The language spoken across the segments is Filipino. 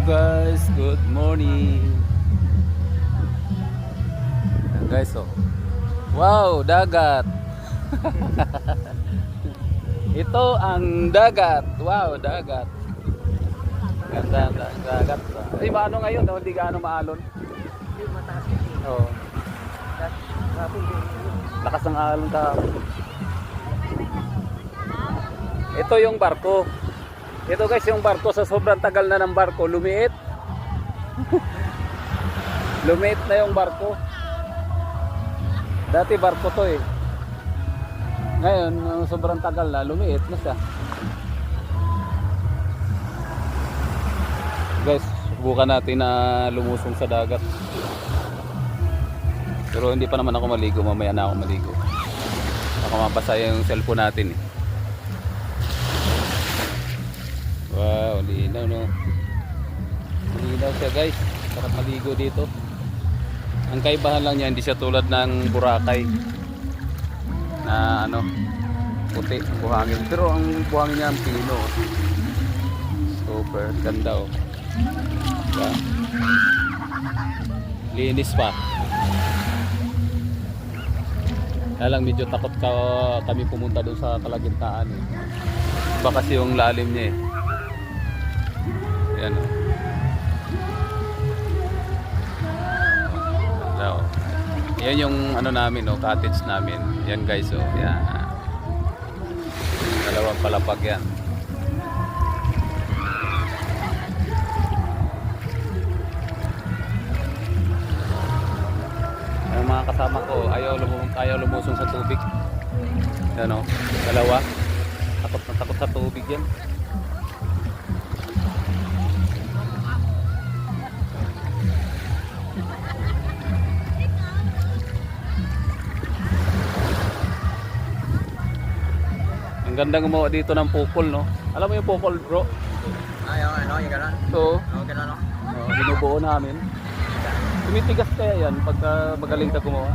guys, good morning. Ayan guys, oh. Wow, dagat. Ito ang dagat. Wow, dagat. Ganda ang dagat. Ay, maano ngayon, no? Hindi gaano maalon. Oh. Lakas ng alon kahapon. Ito yung barko. Ito guys, yung barko, sa sobrang tagal na ng barko, lumiit. Lumiit na yung barko. Dati barko to eh. Ngayon, sobrang tagal na, lumiit na siya. Guys, subukan natin na lumusong sa dagat. Pero hindi pa naman ako maligo, mamaya na ako maligo. Baka mabasa yung cellphone natin eh. Wow, linaw no. Linaw siya guys. Sarap maligo dito. Ang kaibahan lang niya, hindi siya tulad ng Boracay na ano, puti ang buhangin. Pero ang buhangin niya ang pino. Super ganda oh. Yeah. Linis pa. Kaya lang medyo takot kami pumunta doon sa kalagitnaan eh. Iba kasi yung lalim niya eh. Yan o. So, yan yung ano namin o, cottage namin. Yan guys o. Yan. Dalawang palapag yan. Ang mga kasama ko ayaw lumusong sa tubig. Yan o. Dalawa. Takot na takot sa tubig yan. Ang ganda gumawa dito ng pukol, no? Alam mo yung pukol, bro? Yung ano, yung gano'n? So, Gano'n, no? binubuo namin. Tumitigas kaya yan pagka magaling ka gumawa.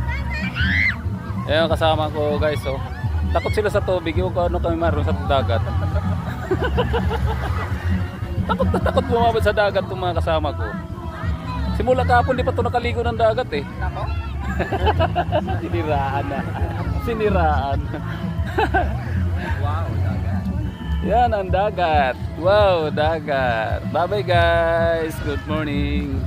Ayan, kasama ko guys, oh. Takot sila sa tubig, yung ano kami maroon sa dagat. Takot na takot bumabad sa dagat itong mga kasama ko. Simula kahapon, di pa ito nakaligo ng dagat eh. Nako? Siniraan na. Siniraan. Wow, dagat. Yan ang dagat. Wow, dagat. Bye bye guys. Good morning.